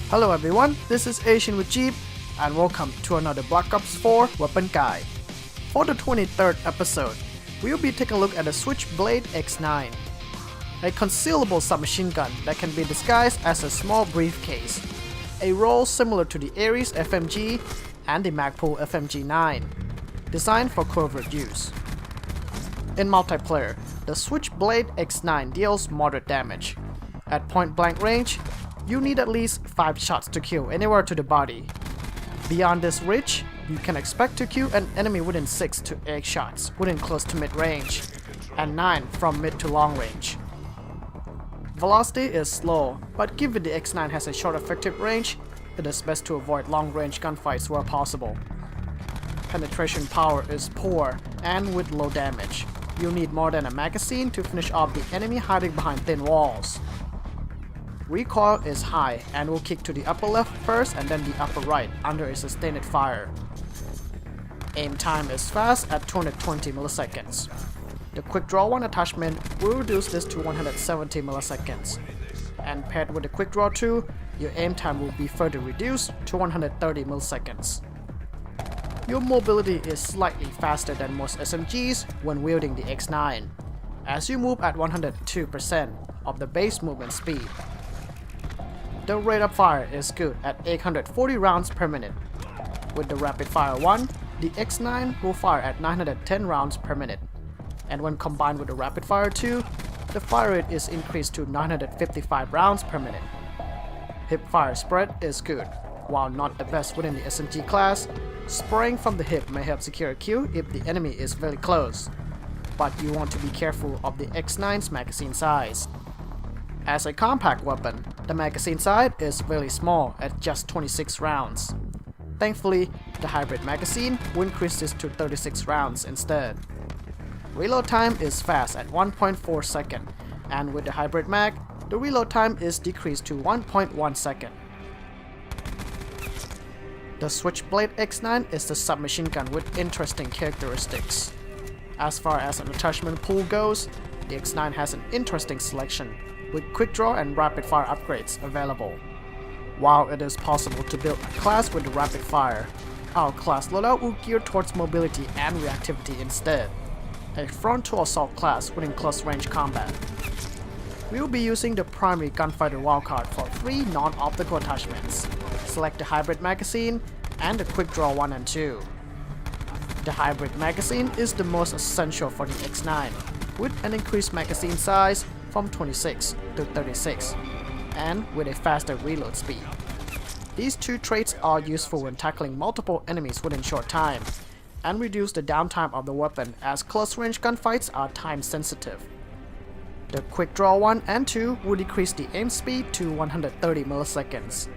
Hello everyone, this is Asian with Jeep, and welcome to another Black Ops 4 weapon guide. For the 23rd episode, we'll be taking a look at the Switchblade X9, a concealable submachine gun that can be disguised as a small briefcase, a role similar to the Ares FMG and the Magpul FMG9, designed for covert use. In multiplayer, the Switchblade X9 deals moderate damage. At point-blank range, you need at least 5 shots to kill anywhere to the body. Beyond this reach, you can expect to kill an enemy within 6 to 8 shots within close to mid-range, and 9 from mid to long range. Velocity is slow, but given the X9 has a short effective range, it is best to avoid long-range gunfights where possible. Penetration power is poor and with low damage. You'll need more than a magazine to finish off the enemy hiding behind thin walls. Recoil is high and will kick to the upper left first and then the upper right under a sustained fire. Aim time is fast at 220 milliseconds. The Quick Draw 1 attachment will reduce this to 170 milliseconds. And paired with the Quick Draw 2, your aim time will be further reduced to 130 milliseconds. Your mobility is slightly faster than most SMGs when wielding the X9, as you move at 102% of the base movement speed. The rate of fire is good at 840 rounds per minute. With the Rapid Fire 1, the X9 will fire at 910 rounds per minute. And when combined with the Rapid Fire 2, the fire rate is increased to 955 rounds per minute. Hip fire spread is good. While not the best within the SMG class, spraying from the hip may help secure a kill if the enemy is very close. But you want to be careful of the X9's magazine size. As a compact weapon, the magazine size is very small at just 26 rounds. Thankfully, the hybrid magazine will increase this to 36 rounds instead. Reload time is fast at 1.4 seconds, and with the hybrid mag, the reload time is decreased to 1.1 second. The Switchblade X9 is the submachine gun with interesting characteristics. As far as an attachment pool goes, the X9 has an interesting selection, with quick draw and rapid fire upgrades available. While it is possible to build a class with the rapid fire, our class loadout will gear towards mobility and reactivity instead, a frontal assault class within close range combat. We will be using the primary gunfighter wildcard for 3 non-optical attachments. Select the hybrid magazine and the quick draw 1 and 2. The hybrid magazine is the most essential for the X9, with an increased magazine size from 26 to 36, and with a faster reload speed. These 2 traits are useful when tackling multiple enemies within short time, and reduce the downtime of the weapon as close-range gunfights are time-sensitive. The Quick Draw 1 and 2 will decrease the aim speed to 130 milliseconds,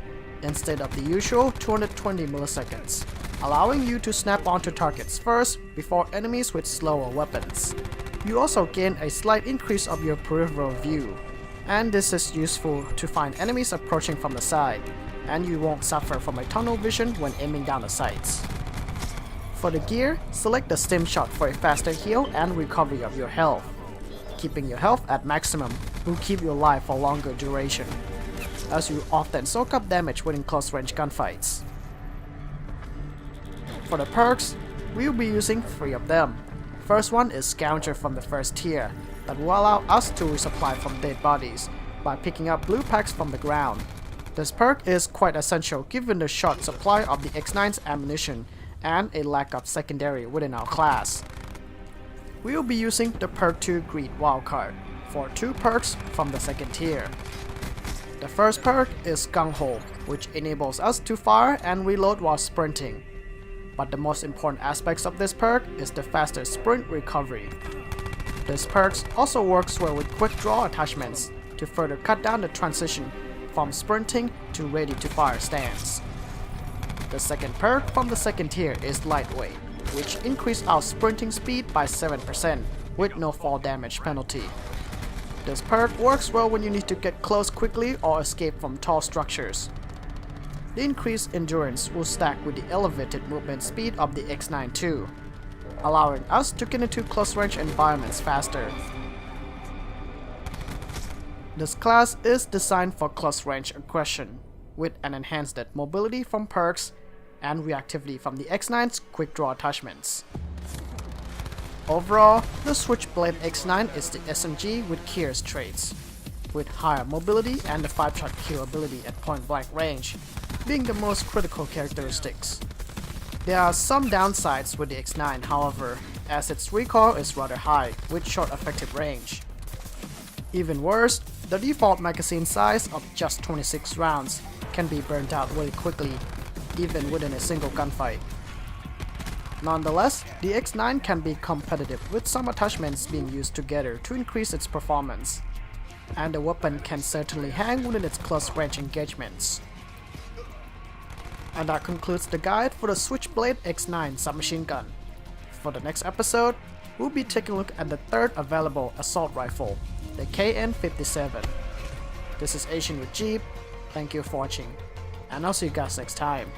instead of the usual 220 milliseconds, allowing you to snap onto targets first before enemies with slower weapons. You also gain a slight increase of your peripheral view, and this is useful to find enemies approaching from the side, and you won't suffer from a tunnel vision when aiming down the sights. For the gear, select the stim shot for a faster heal and recovery of your health. Keeping your health at maximum will keep you alive for longer duration, as you often soak up damage within close range gunfights. For the perks, we will be using 3 of them. First one is Scavenger from the first tier, that will allow us to resupply from dead bodies by picking up blue packs from the ground. This perk is quite essential given the short supply of the X9's ammunition and a lack of secondary within our class. We will be using the Perk 2 Greed wildcard for 2 perks from the second tier. The first perk is Gung Ho, which enables us to fire and reload while sprinting. But the most important aspects of this perk is the faster sprint recovery. This perk also works well with quick draw attachments to further cut down the transition from sprinting to ready to fire stance. The second perk from the second tier is Lightweight, which increases our sprinting speed by 7% with no fall damage penalty. This perk works well when you need to get close quickly or escape from tall structures. The increased endurance will stack with the elevated movement speed of the X9 too, allowing us to get into close range environments faster. This class is designed for close range aggression, with an enhanced mobility from perks and reactivity from the X9's quick draw attachments. Overall, the Switchblade X9 is the SMG with Kier's traits, with higher mobility and the 5-shot kill ability at point blank range being the most critical characteristics. There are some downsides with the X9, however, as its recoil is rather high with short effective range. Even worse, the default magazine size of just 26 rounds can be burnt out really quickly, even within a single gunfight. Nonetheless, the X9 can be competitive with some attachments being used together to increase its performance, and the weapon can certainly hang within its close range engagements. And that concludes the guide for the Switchblade X9 submachine gun. For the next episode, we'll be taking a look at the third available assault rifle, the KN-57. This is Asian with Jeep, thank you for watching, and I'll see you guys next time.